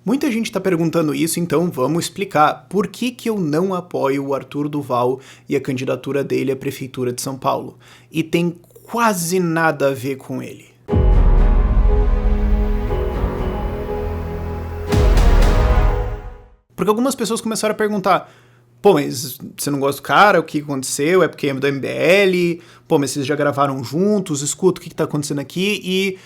Muita gente está perguntando isso, então vamos explicar por que eu não apoio o Arthur Duval e a candidatura dele à Prefeitura de São Paulo. E tem quase nada a ver com ele. Porque algumas pessoas começaram a perguntar: pô, mas você não gosta do cara? O que aconteceu? É porque é do MBL? Pô, mas vocês já gravaram juntos? Escuta o que tá acontecendo aqui. E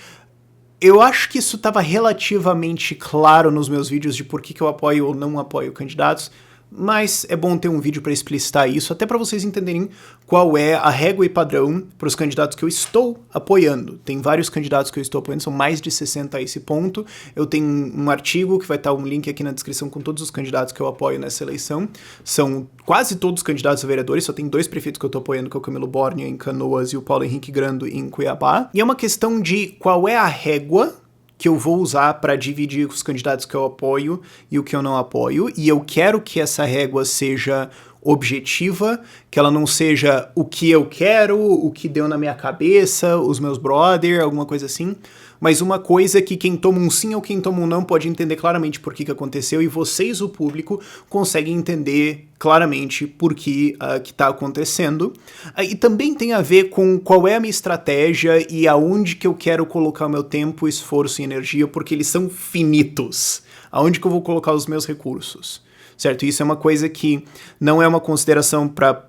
eu acho que isso estava relativamente claro nos meus vídeos de por que eu apoio ou não apoio candidatos, mas é bom ter um vídeo para explicitar isso, até para vocês entenderem qual é a régua e padrão para os candidatos que eu estou apoiando. Tem vários candidatos que eu estou apoiando, são mais de 60 a esse ponto. Eu tenho um artigo que vai estar um link aqui na descrição com todos os candidatos que eu apoio nessa eleição. São quase todos os candidatos a vereadores, só tem 2 prefeitos que eu estou apoiando, que é o Camilo Borgner em Canoas e o Paulo Henrique Grando em Cuiabá. E é uma questão de qual é a régua que eu vou usar para dividir os candidatos que eu apoio e o que eu não apoio, e eu quero que essa régua seja objetiva, que ela não seja o que eu quero, o que deu na minha cabeça, os meus brother, alguma coisa assim, mas uma coisa que quem toma um sim ou quem toma um não pode entender claramente por que aconteceu, e vocês, o público, conseguem entender claramente por que está acontecendo. E também tem a ver com qual é a minha estratégia e aonde que eu quero colocar o meu tempo, esforço e energia, porque eles são finitos. Aonde que eu vou colocar os meus recursos, certo? Isso é uma coisa que não é uma consideração para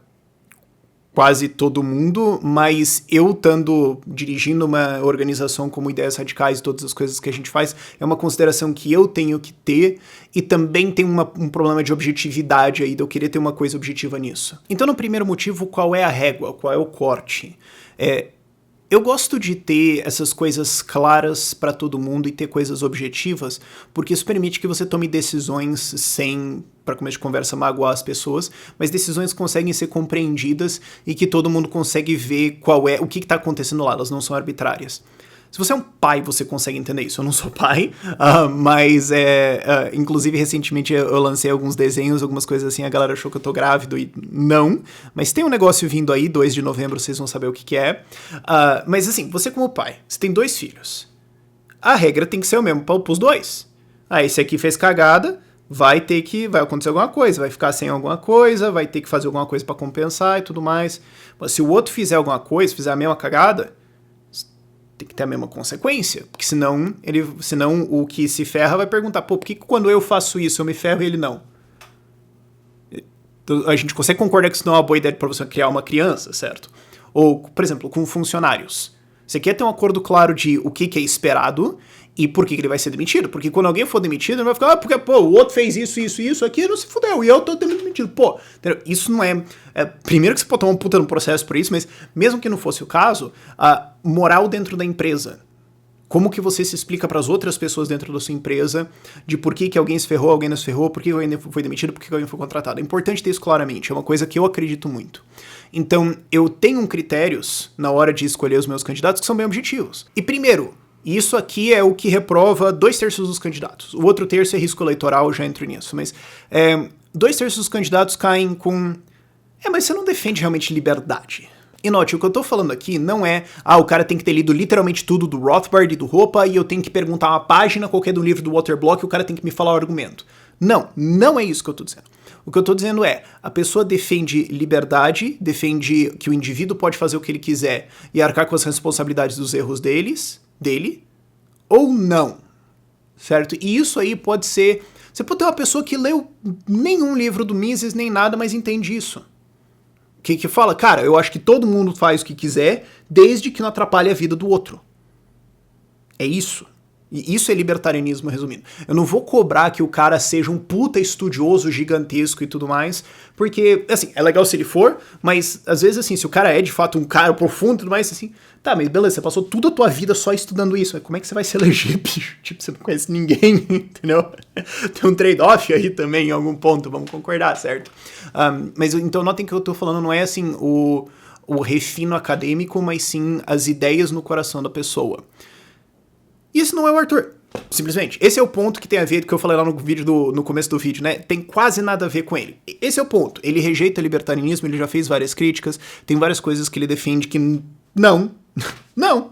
quase todo mundo, mas eu estando dirigindo uma organização como Ideias Radicais e todas as coisas que a gente faz, é uma consideração que eu tenho que ter, e também tem um problema de objetividade aí, de eu querer ter uma coisa objetiva nisso. Então, no primeiro motivo, qual é a régua? Qual é o corte? Eu gosto de ter essas coisas claras para todo mundo e ter coisas objetivas, porque isso permite que você tome decisões sem, para começo de conversa, magoar as pessoas, mas decisões que conseguem ser compreendidas e que todo mundo consegue ver o que está acontecendo lá, elas não são arbitrárias. Se você é um pai, você consegue entender isso. Eu não sou pai, mas inclusive recentemente eu lancei alguns desenhos, algumas coisas assim, a galera achou que eu tô grávido e não, mas tem um negócio vindo aí, 2 de novembro, vocês vão saber o que é. Mas assim, você como pai, você tem 2 filhos. A regra tem que ser o mesmo pros 2. Esse aqui fez cagada, vai acontecer alguma coisa, vai ficar sem alguma coisa, vai ter que fazer alguma coisa pra compensar e tudo mais. Mas se o outro fizer alguma coisa, fizer a mesma cagada, tem que ter a mesma consequência, porque senão o que se ferra vai perguntar, pô, por que quando eu faço isso eu me ferro e ele não? Então, a gente consegue concordar que isso não é uma boa ideia para você criar uma criança, certo? Ou, por exemplo, com funcionários. Você quer ter um acordo claro de o que é esperado e por que ele vai ser demitido, porque quando alguém for demitido, ele vai ficar, porque, pô, o outro fez isso, aqui não se fudeu, e eu tô demitido. Pô, entendeu? Isso não é... Primeiro que você pode tomar um puta no processo por isso, mas mesmo que não fosse o caso, a moral dentro da empresa. Como que você se explica para as outras pessoas dentro da sua empresa de por que alguém se ferrou, alguém não se ferrou, por que alguém foi demitido, por que alguém foi contratado. É importante ter isso claramente, é uma coisa que eu acredito muito. Então, eu tenho critérios na hora de escolher os meus candidatos que são bem objetivos. E primeiro, isso aqui é o que reprova 2/3 dos candidatos. O outro terço é risco eleitoral, eu já entro nisso. Mas 2/3 dos candidatos caem com... mas você não defende realmente liberdade. E note, o que eu tô falando aqui não é, o cara tem que ter lido literalmente tudo do Rothbard e do Hoppe e eu tenho que perguntar uma página qualquer do livro do Walter Block e o cara tem que me falar o argumento. Não é isso que eu tô dizendo. O que eu tô dizendo é, a pessoa defende liberdade, defende que o indivíduo pode fazer o que ele quiser e arcar com as responsabilidades dos erros dele, ou não, certo? E isso aí pode ser... Você pode ter uma pessoa que leu nenhum livro do Mises, nem nada, mas entende isso. Que fala, cara, eu acho que todo mundo faz o que quiser, desde que não atrapalhe a vida do outro. É isso. E isso é libertarianismo resumindo. Eu não vou cobrar que o cara seja um puta estudioso gigantesco e tudo mais, porque, assim, é legal se ele for, mas às vezes, assim, se o cara é de fato um cara profundo e tudo mais, assim, tá, mas beleza, você passou toda a tua vida só estudando isso, mas como é que você vai se eleger, bicho? Tipo, você não conhece ninguém, entendeu? Tem um trade-off aí também em algum ponto, vamos concordar, certo? Mas então notem que eu tô falando não é, assim, o refino acadêmico, mas sim as ideias no coração da pessoa. E esse não é o Arthur. Simplesmente. Esse é o ponto que tem a ver, que eu falei lá no vídeo no começo do vídeo, né? Tem quase nada a ver com ele. Esse é o ponto. Ele rejeita libertarianismo, ele já fez várias críticas, tem várias coisas que ele defende que não. Não.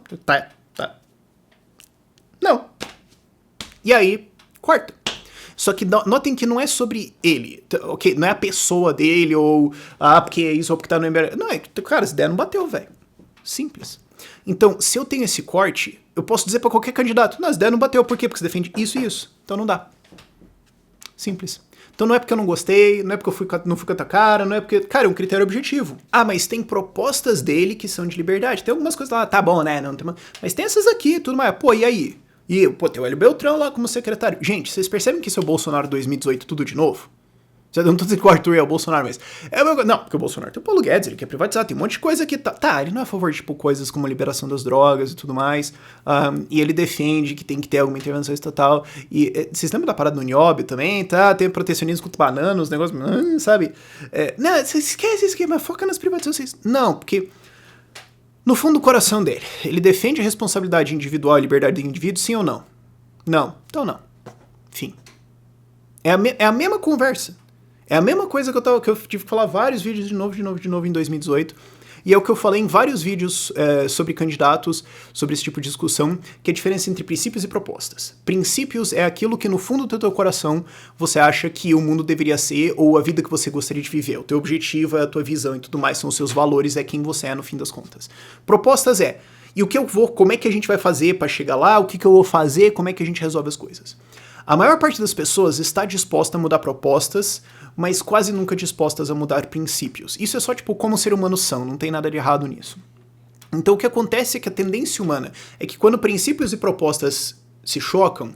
E aí, quarta. Só que notem que não é sobre ele, ok? Não é a pessoa dele, ou porque é isso, ou porque tá no MBL. Não, cara, essa ideia não bateu, velho. Simples. Então, se eu tenho esse corte, eu posso dizer pra qualquer candidato, não, essa ideia não bateu, por quê? Porque você defende isso e isso. Então não dá. Simples. Então não é porque eu não gostei, não é porque não fui com a tua cara, não é porque... Cara, é um critério objetivo. Mas tem propostas dele que são de liberdade. Tem algumas coisas lá, tá bom, né? Não tem... Mas tem essas aqui e tudo mais. Pô, e aí? E, pô, tem o Hélio Beltrão lá como secretário. Gente, vocês percebem que isso é o Bolsonaro 2018 tudo de novo? Eu não tô dizendo que o Arthur é o Bolsonaro, mas... Não, porque o Bolsonaro tem o Paulo Guedes, ele quer privatizar, tem um monte de coisa que tá, ele não é a favor de, tipo, coisas como a liberação das drogas e tudo mais, e ele defende que tem que ter alguma intervenção estatal, e vocês lembram da parada do Nióbio também, tá? Tem protecionismo contra banana, os negócios, sabe? Não, você esquece, mas foca nas privatizações. Não, porque... No fundo do coração dele, ele defende a responsabilidade individual e a liberdade do indivíduo, sim ou não? Não. Então não. Enfim. É a mesma conversa. É a mesma coisa que eu tive que falar vários vídeos de novo em 2018. E é o que eu falei em vários vídeos sobre candidatos, sobre esse tipo de discussão, que é a diferença entre princípios e propostas. Princípios é aquilo que no fundo do teu coração você acha que o mundo deveria ser, ou a vida que você gostaria de viver. O teu objetivo é a tua visão e tudo mais, são os seus valores, é quem você é no fim das contas. Propostas e o que eu vou, como é que a gente vai fazer para chegar lá, o que eu vou fazer, como é que a gente resolve as coisas. A maior parte das pessoas está disposta a mudar propostas, mas quase nunca dispostas a mudar princípios. Isso é só, tipo, como os seres humanos são, não tem nada de errado nisso. Então o que acontece é que a tendência humana é que quando princípios e propostas se chocam,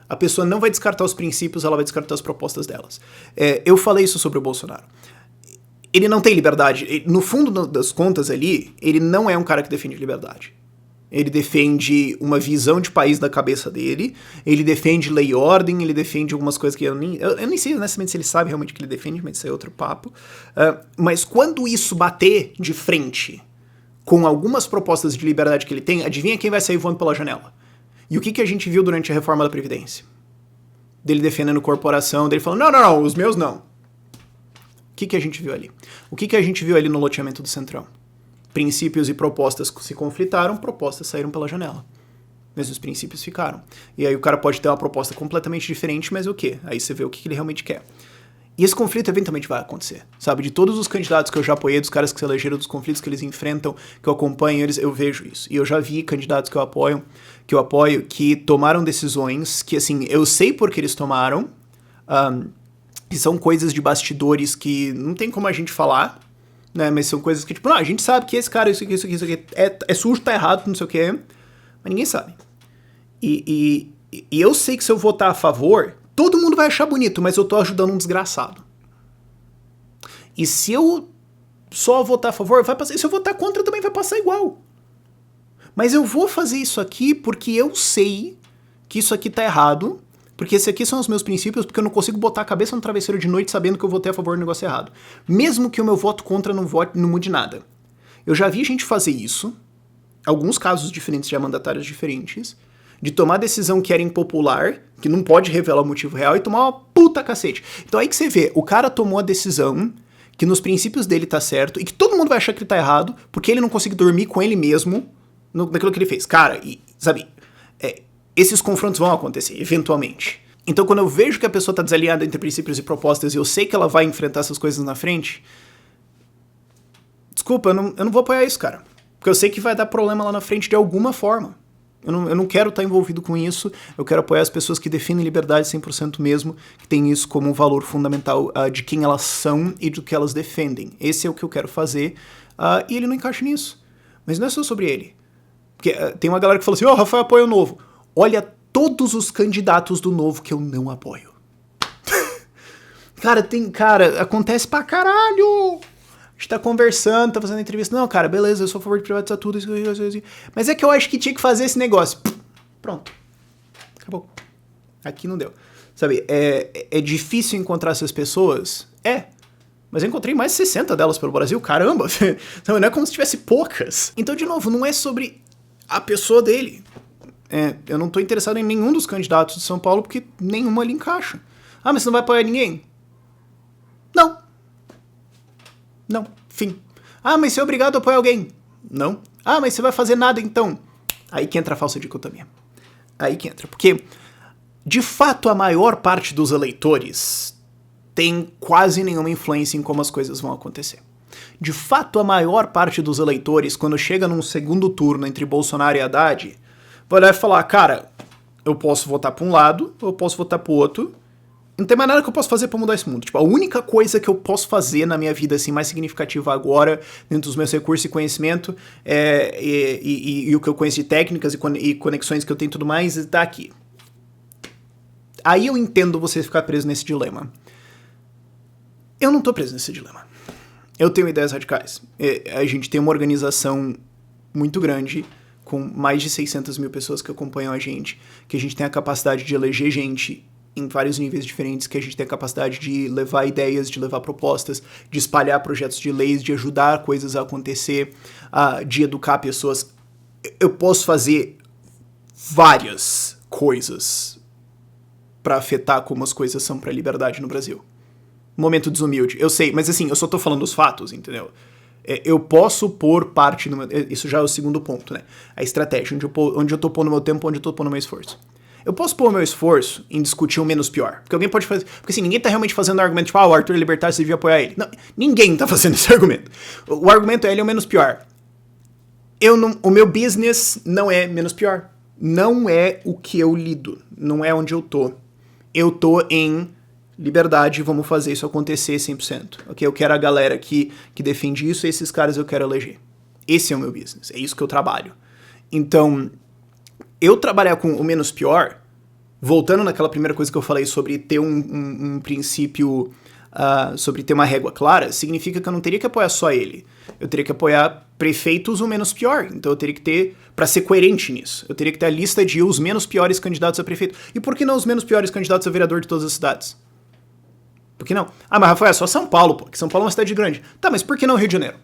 a pessoa não vai descartar os princípios, ela vai descartar as propostas delas. Eu falei isso sobre o Bolsonaro. Ele não tem liberdade. No fundo das contas ali, ele não é um cara que defende liberdade. Ele defende uma visão de país da cabeça dele, ele defende lei e ordem, ele defende algumas coisas que eu nem sei honestamente se ele sabe realmente o que ele defende, mas isso é outro papo. Mas quando isso bater de frente com algumas propostas de liberdade que ele tem, adivinha quem vai sair voando pela janela? E o que a gente viu durante a reforma da Previdência? Dele defendendo corporação, dele falando, não, os meus não. O que a gente viu ali? O que a gente viu ali no loteamento do Centrão? Princípios e propostas se conflitaram, propostas saíram pela janela. Mas os princípios ficaram. E aí o cara pode ter uma proposta completamente diferente, mas o quê? Aí você vê o que ele realmente quer. E esse conflito eventualmente vai acontecer, sabe? De todos os candidatos que eu já apoiei, dos caras que se elegeram, dos conflitos que eles enfrentam, que eu acompanho eles, eu vejo isso. E eu já vi candidatos que eu apoio, que tomaram decisões que, assim, eu sei por que eles tomaram, que são coisas de bastidores que não tem como a gente falar, né, mas são coisas que, tipo, a gente sabe que esse cara, isso aqui, é sujo, tá errado, não sei o que, mas ninguém sabe. E eu sei que se eu votar a favor, todo mundo vai achar bonito, mas eu tô ajudando um desgraçado. E se eu só votar a favor, vai passar. E se eu votar contra, também vai passar igual. Mas eu vou fazer isso aqui porque eu sei que isso aqui tá errado, porque esses aqui são os meus princípios, porque eu não consigo botar a cabeça no travesseiro de noite sabendo que eu votei a favor do negócio errado. Mesmo que o meu voto contra não mude nada. Eu já vi gente fazer isso, alguns casos diferentes de mandatários diferentes, de tomar decisão que era impopular, que não pode revelar o motivo real, e tomar uma puta cacete. Então aí que você vê, o cara tomou a decisão que nos princípios dele tá certo, e que todo mundo vai achar que ele tá errado, porque ele não consegue dormir com ele mesmo naquilo que ele fez. Cara, sabe, esses confrontos vão acontecer, eventualmente. Então quando eu vejo que a pessoa tá desalinhada entre princípios e propostas, e eu sei que ela vai enfrentar essas coisas na frente, desculpa, eu não vou apoiar isso, cara. Porque eu sei que vai dar problema lá na frente de alguma forma. Eu não quero estar envolvido com isso, eu quero apoiar as pessoas que definem liberdade 100% mesmo, que tem isso como um valor fundamental de quem elas são e do que elas defendem. Esse é o que eu quero fazer, e ele não encaixa nisso. Mas não é só sobre ele. Porque tem uma galera que fala assim, Rafael apoia o Novo. Olha todos os candidatos do Novo que eu não apoio. Cara, acontece pra caralho! A gente tá conversando, tá fazendo entrevista. Não, cara, beleza, eu sou a favor de privatizar tudo. Isso. Mas é que eu acho que tinha que fazer esse negócio. Pronto. Acabou. Aqui não deu. Sabe, é difícil encontrar essas pessoas? Mas eu encontrei mais de 60 delas pelo Brasil, caramba. Não é como se tivesse poucas. Então, de novo, não é sobre a pessoa dele. Eu não tô interessado em nenhum dos candidatos de São Paulo porque nenhuma ali encaixa. Mas você não vai apoiar ninguém? Não, fim. Mas você é obrigado a apoiar alguém? Não. Mas você vai fazer nada então? Aí que entra a falsa dicotomia. Aí que entra. Porque De fato, a maior parte dos eleitores tem quase nenhuma influência em como as coisas vão acontecer. De fato, a maior parte dos eleitores, quando chega num segundo turno entre Bolsonaro e Haddad, vai olhar e falar, cara, eu posso votar pra um lado, ou eu posso votar pro outro, não tem mais nada que eu possa fazer pra mudar esse mundo. Tipo, a única coisa que eu posso fazer na minha vida, assim, mais significativa agora, dentro dos meus recursos e conhecimento, e o que eu conheço de técnicas e conexões que eu tenho e tudo mais, está aqui. Aí eu entendo você ficar preso nesse dilema. Eu não tô preso nesse dilema. Eu tenho ideias radicais. A gente tem uma organização muito grande, com mais de 600 mil pessoas que acompanham a gente tem a capacidade de eleger gente em vários níveis diferentes, que a gente tem a capacidade de levar ideias, de levar propostas, de espalhar projetos de leis, de ajudar coisas a acontecer, de educar pessoas. Eu posso fazer várias coisas para afetar como as coisas são pra liberdade no Brasil. Momento desumilde, eu sei, mas assim, eu só tô falando os fatos, entendeu? Eu posso pôr parte no meu... Isso já é o segundo ponto, né? A estratégia, onde eu tô pondo meu tempo, onde eu tô pondo meu esforço. Eu posso pôr meu esforço em discutir o menos pior. Porque alguém pode fazer... Porque assim, ninguém tá realmente fazendo o argumento, tipo, o Arthur é libertário, você devia apoiar ele. Não, ninguém tá fazendo esse argumento. O argumento é ele é o menos pior. O meu business não é menos pior. Não é o que eu lido. Não é onde eu tô. Eu tô em liberdade, vamos fazer isso acontecer 100%. Ok? Eu quero a galera que defende isso, e esses caras eu quero eleger. Esse é o meu business, é isso que eu trabalho. Então, eu trabalhar com o menos pior, voltando naquela primeira coisa que eu falei sobre ter um princípio, sobre ter uma régua clara, significa que eu não teria que apoiar só ele. Eu teria que apoiar prefeitos o menos pior. Então eu teria que ter, pra ser coerente nisso, eu teria que ter a lista de os menos piores candidatos a prefeito. E por que não os menos piores candidatos a vereador de todas as cidades? Por que não? Ah, mas Rafael, é só São Paulo, pô, que São Paulo é uma cidade grande. Tá, mas por que não Rio de Janeiro?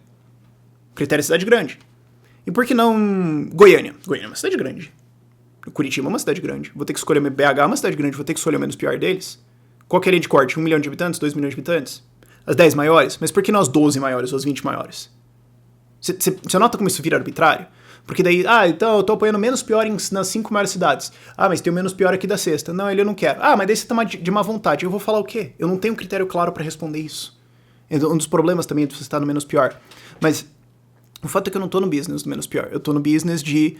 Critério é cidade grande. E por que não Goiânia? Goiânia é uma cidade grande. Curitiba é uma cidade grande. Vou ter que escolher BH, é uma cidade grande, vou ter que escolher o menos pior deles. Qual que é a linha de corte? 1 milhão de habitantes? 2 milhões de habitantes? As 10 maiores? Mas por que não as 12 maiores ou as 20 maiores? Você nota como isso vira arbitrário? Porque daí, então eu tô apoiando menos pior nas 5 maiores cidades. Mas tem o menos pior aqui da sexta. Não, ele eu não quero. Mas daí você tá de má vontade. Eu vou falar o quê? Eu não tenho um critério claro pra responder isso. Um dos problemas também é de você estar no menos pior. Mas o fato é que eu não tô no business do menos pior. Eu tô no business de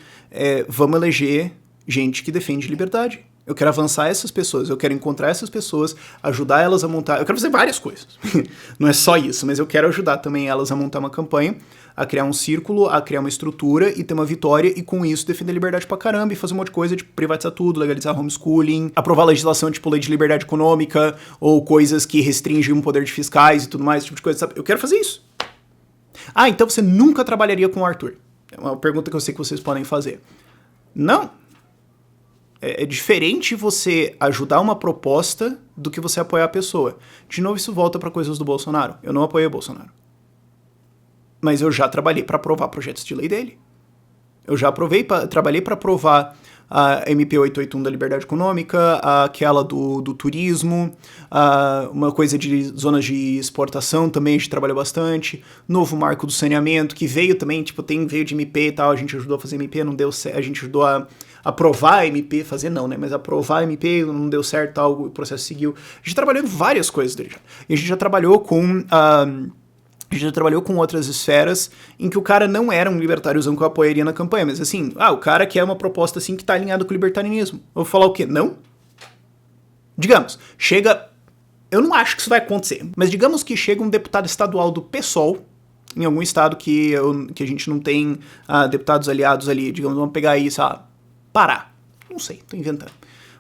vamos eleger gente que defende liberdade. Eu quero avançar essas pessoas, eu quero encontrar essas pessoas, ajudar elas a montar... Eu quero fazer várias coisas. Não é só isso, mas eu quero ajudar também elas a montar uma campanha, a criar um círculo, a criar uma estrutura e ter uma vitória e com isso defender a liberdade pra caramba e fazer um monte de coisa, tipo privatizar tudo, legalizar homeschooling, aprovar legislação tipo lei de liberdade econômica ou coisas que restringem o poder de fiscais e tudo mais, esse tipo de coisa, sabe? Eu quero fazer isso. Então você nunca trabalharia com o Arthur? É uma pergunta que eu sei que vocês podem fazer. Não. É diferente você ajudar uma proposta do que você apoiar a pessoa. De novo, isso volta para coisas do Bolsonaro. Eu não apoiei o Bolsonaro. Mas eu já trabalhei para aprovar projetos de lei dele. Eu já trabalhei para aprovar a MP 881 da Liberdade Econômica, aquela do turismo, uma coisa de zonas de exportação também a gente trabalhou bastante, novo marco do saneamento, que veio também, veio de MP e tal, a gente ajudou a fazer MP, não deu certo, a gente ajudou a aprovar a MP, fazer não, né, mas aprovar a MP, não deu certo, tal, o processo seguiu. A gente trabalhou em várias coisas dele já. E a gente já trabalhou com... A gente já trabalhou com outras esferas em que o cara não era um libertáriozão que eu apoiaria na campanha, mas assim, o cara quer uma proposta assim que tá alinhada com o libertarianismo. Eu vou falar o quê? Não? Digamos, chega... Eu não acho que isso vai acontecer, mas digamos que chega um deputado estadual do PSOL, em algum estado que a gente não tem deputados aliados ali, digamos, vamos pegar aí, Pará. Não sei, tô inventando.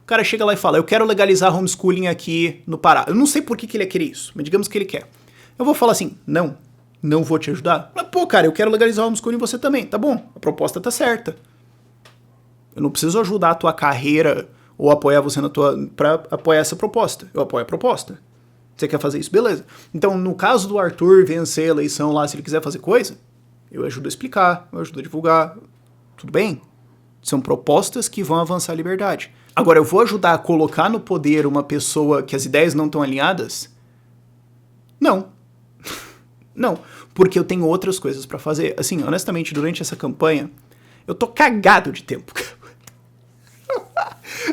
O cara chega lá e fala, eu quero legalizar homeschooling aqui no Pará. Eu não sei por que ele ia querer isso, mas digamos que ele quer. Eu vou falar assim, não vou te ajudar. Mas, cara, eu quero legalizar o homeschooling em você também. Tá bom, a proposta tá certa. Eu não preciso ajudar a tua carreira ou apoiar você pra apoiar essa proposta. Eu apoio a proposta. Você quer fazer isso? Beleza. Então, no caso do Arthur vencer a eleição lá, se ele quiser fazer coisa, eu ajudo a explicar, eu ajudo a divulgar. Tudo bem? São propostas que vão avançar a liberdade. Agora, eu vou ajudar a colocar no poder uma pessoa que as ideias não estão alinhadas? Não. Não, porque eu tenho outras coisas pra fazer. Assim, honestamente, durante essa campanha, eu tô cagado de tempo.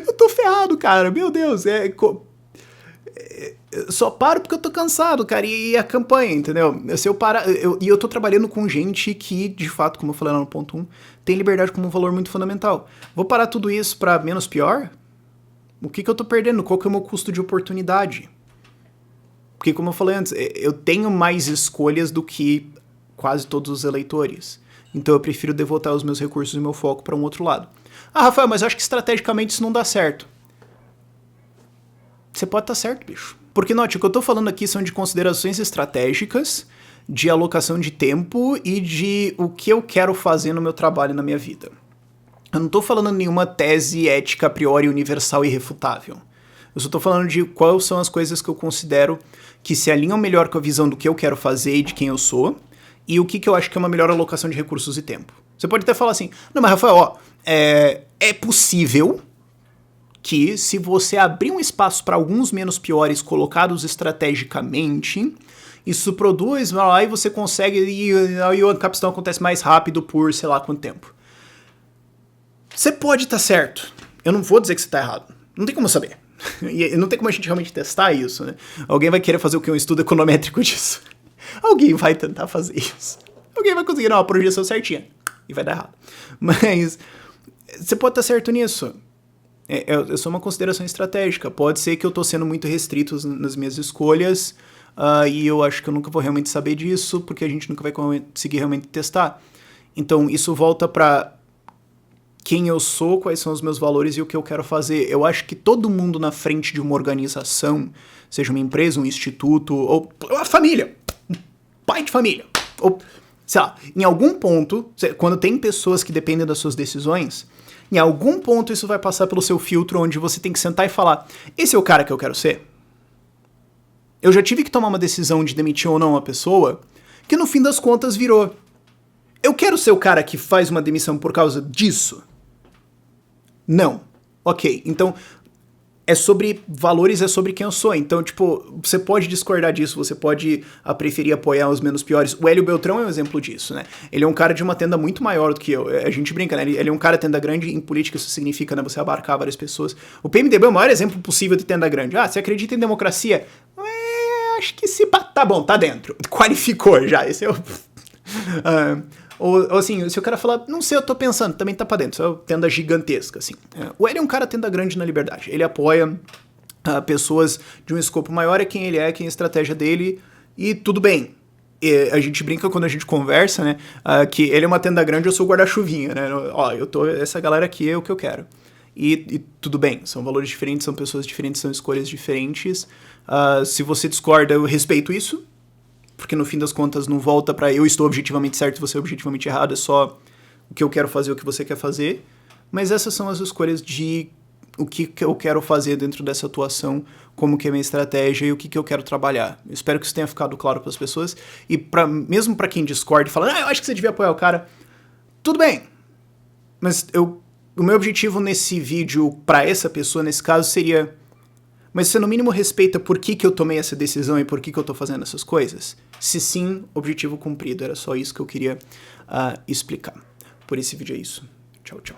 Eu tô ferrado. errado, cara. Meu Deus, eu só paro porque eu tô cansado, cara, e a campanha, entendeu? Se eu parar, e eu tô trabalhando com gente que, de fato, como eu falei lá no ponto 1, tem liberdade como um valor muito fundamental. Vou parar tudo isso pra menos pior? O que eu tô perdendo? Qual que é o meu custo de oportunidade? Porque, como eu falei antes, eu tenho mais escolhas do que quase todos os eleitores. Então eu prefiro devotar os meus recursos e meu foco pra um outro lado. Ah, Rafael, mas eu acho que estrategicamente isso não dá certo. Você pode estar certo, bicho. Porque, note, o que eu tô falando aqui são de considerações estratégicas, de alocação de tempo e de o que eu quero fazer no meu trabalho e na minha vida. Eu não tô falando nenhuma tese ética a priori universal e irrefutável. Eu só tô falando de quais são as coisas que eu considero que se alinham melhor com a visão do que eu quero fazer e de quem eu sou, e o que eu acho que é uma melhor alocação de recursos e tempo. Você pode até falar assim, não, mas Rafael, ó, é possível que se você abrir um espaço para alguns menos piores colocados estrategicamente, isso produz, aí você consegue, e a captação acontece mais rápido por sei lá quanto tempo. Você pode estar certo. Eu não vou dizer que você está errado. Não tem como saber. E não tem como a gente realmente testar isso, né? Alguém vai querer fazer o que? Um estudo econométrico disso. Alguém vai tentar fazer isso. Alguém vai conseguir dar uma projeção certinha. E vai dar errado. Mas você pode estar certo nisso. É só uma consideração estratégica. Pode ser que eu tô sendo muito restrito nas minhas escolhas, e eu acho que eu nunca vou realmente saber disso, porque a gente nunca vai conseguir realmente testar. Então isso volta pra quem eu sou, quais são os meus valores e o que eu quero fazer. Eu acho que todo mundo na frente de uma organização, seja uma empresa, um instituto, ou uma família, um pai de família, ou, sei lá, em algum ponto, quando tem pessoas que dependem das suas decisões, em algum ponto isso vai passar pelo seu filtro, onde você tem que sentar e falar, esse é o cara que eu quero ser? Eu já tive que tomar uma decisão de demitir ou não uma pessoa, que no fim das contas virou, eu quero ser o cara que faz uma demissão por causa disso? Não. Ok, então é sobre valores, é sobre quem eu sou. Então, tipo, você pode discordar disso, você pode preferir apoiar os menos piores. O Hélio Beltrão é um exemplo disso, né? Ele é um cara de uma tenda muito maior do que eu. A gente brinca, né? Ele é um cara tenda grande, em política isso significa, né, você abarcar várias pessoas. O PMDB é o maior exemplo possível de tenda grande. Ah, você acredita em democracia? Acho que se... Tá bom, tá dentro. Qualificou já, esse é o... Ou assim, se o cara falar, não sei, eu tô pensando, também tá pra dentro, isso é uma tenda gigantesca, assim. O Hélio é um cara tenda grande na liberdade, ele apoia pessoas de um escopo maior, é quem ele é, quem é a estratégia dele, e tudo bem. E a gente brinca quando a gente conversa, né, que ele é uma tenda grande, eu sou o guarda-chuvinha, né, ó, essa galera aqui é o que eu quero. E tudo bem, são valores diferentes, são pessoas diferentes, são escolhas diferentes. Se você discorda, eu respeito isso, porque no fim das contas não volta pra eu estou objetivamente certo e você é objetivamente errado, é só o que eu quero fazer, o que você quer fazer. Mas essas são as escolhas de o que eu quero fazer dentro dessa atuação, como que é a minha estratégia e o que eu quero trabalhar. Eu espero que isso tenha ficado claro para as pessoas. E mesmo para quem discorda e fala, eu acho que você devia apoiar o cara, tudo bem. Mas o meu objetivo nesse vídeo para essa pessoa, nesse caso, seria... Mas você no mínimo respeita por que eu tomei essa decisão e por que eu tô fazendo essas coisas? Se sim, objetivo cumprido. Era só isso que eu queria explicar. Por esse vídeo é isso. Tchau, tchau.